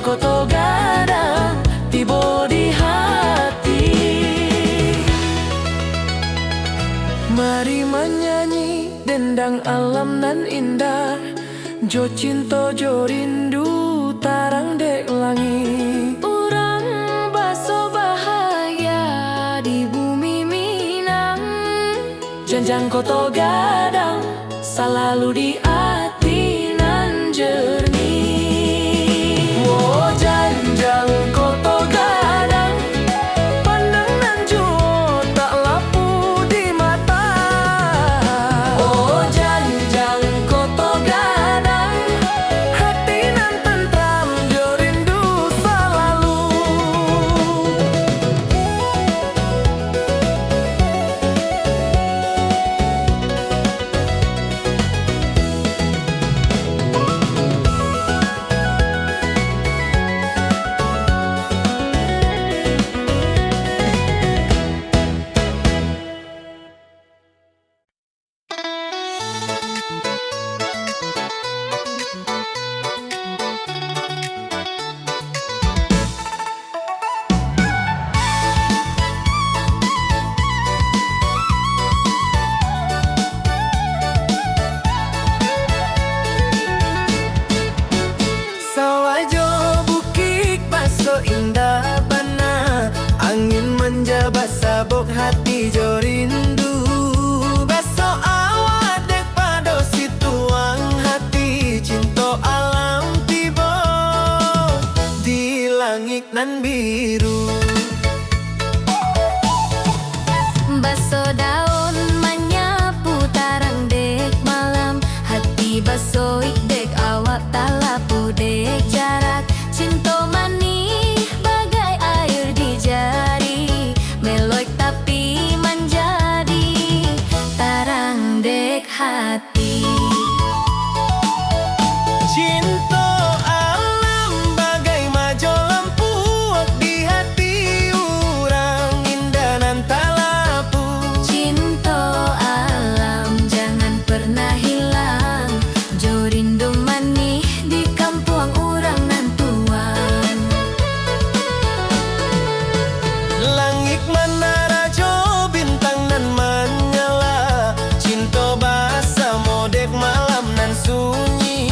koto gadang tiba di hati. Mari menyanyi dendang alam nan indah, jo cinta jo rindu tarang dek langi. Urang baso bahagia di bumi Minang, janjang koto gadang selalu di hati nan jernih. Oh janjang koto gadang pandang nan juo tak lapu di mata. Oh janjang koto gadang hati nan tentram jo rindu selalu. Sawajo bukik baso indah bana, angin manja basabok hati jo rindu. Baso awak dek pado situang hati, cinta alam tiba di langit nan biru. Baso daun menyapu tarang dek malam, hati baso dek awak talapu dek jarak. Cinta manis bagai air di jari, meloi tapi menjadi tarang dek hati. Cinta alam bagai majo lampu di hati urang, indah nan talapu. Cinta alam jangan pernah hilang, jo rindu manis di kampung urang nan tuang. Langit menara jo bintang nan menyala, cinta basa modek malam nan sunyi.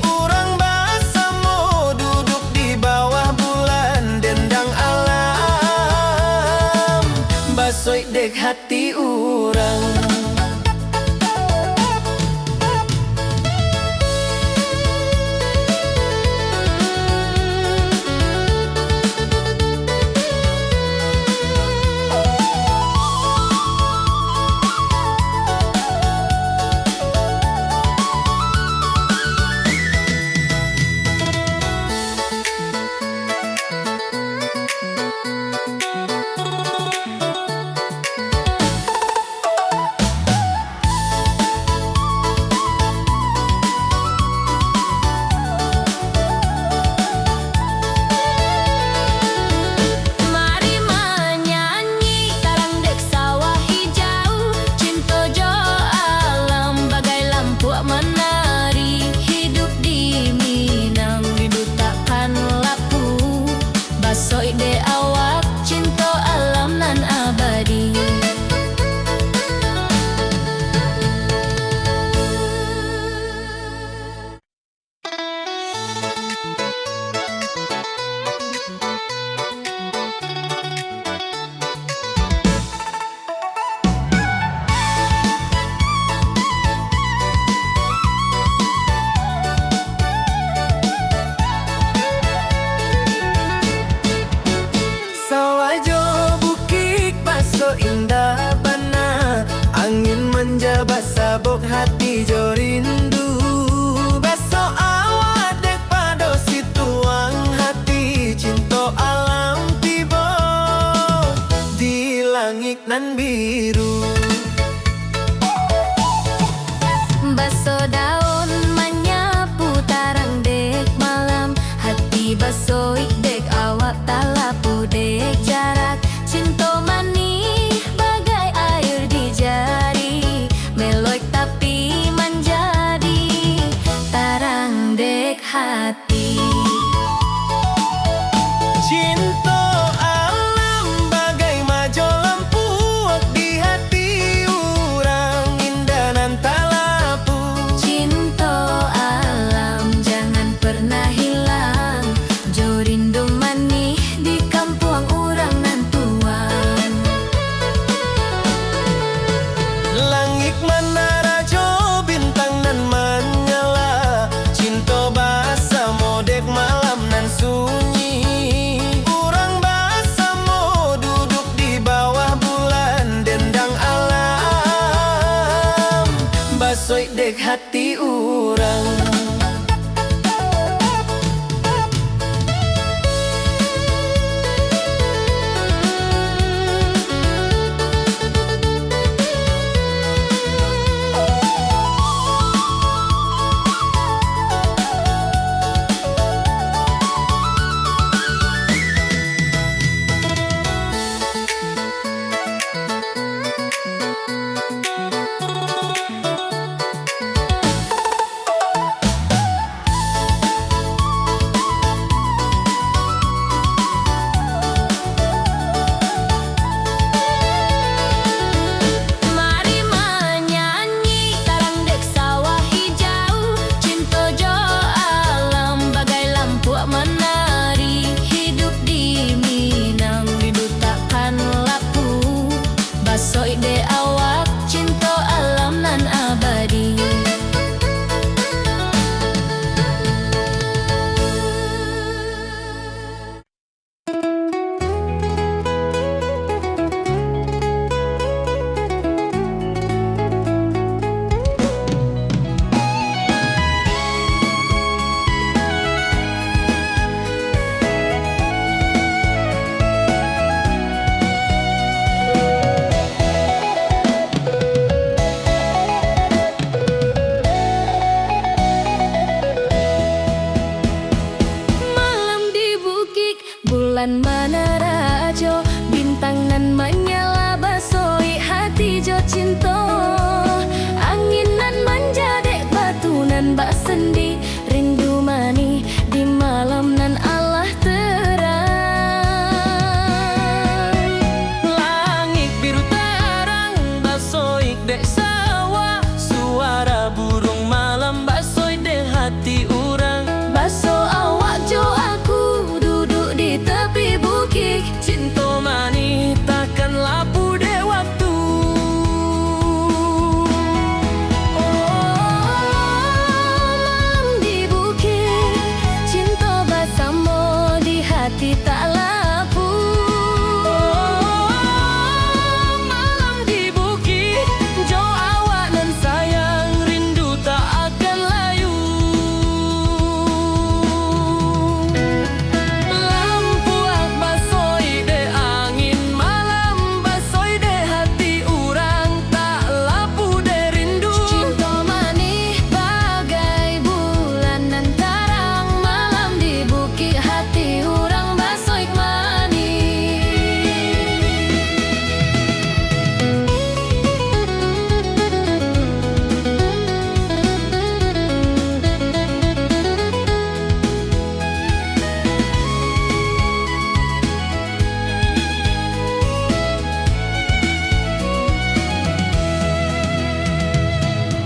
Urang basa mo duduk di bawah bulan, dendang alam basoi dek hati urang. Mari menyanyi tarang dek sawah hijau, cinta jo alam bagai lampu menari. Hidup di Minang rindu takkan lapu, basoi de awak cinta alam nan abadi. Sawajo bukik baso indah bana, angin manja basabok hati jo rindu. Baso awak dek pado situang hati, cinta alam tiba di langit nan biru. Baso daun menyapu tarang dek malam, hati baso dek awak talapu dek jarak. Cinta manis bagai air di jari, meloi tapi menjadi basoi dek hati urang. Bulan menara jo, bintang nan menyala basoi hati jo cinta. Angin nan manja dek batu nan bak sendi, rindu mani di malam nan Allah terang. Langit biru terang basoi dek sawah, suara burung malam basoi dek hati urang. Baso awak jo aku duduk di tepi bukit, Cinta mani takkan lapu de waktu. malam di bukit, cinta bersama di hati tak lapu. Malam di bukit, jo awak nan sayang, rindu tak akan layu. Lampu ak basoi de angin, malam basoi de hati urang, tak lapu de rindu. Cinta manis bagai bulan nan terang, malam di bukit hati orang basoi manis.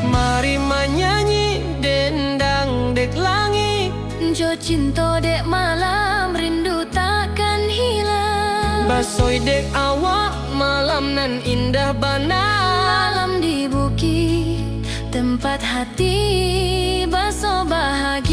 Mari menyanyi dendang dek langit, Jo cinta dek malam rindu takkan hilang. basoi dek awak malam nan indah bana. Malam di bukit tempat hati baso bahagia.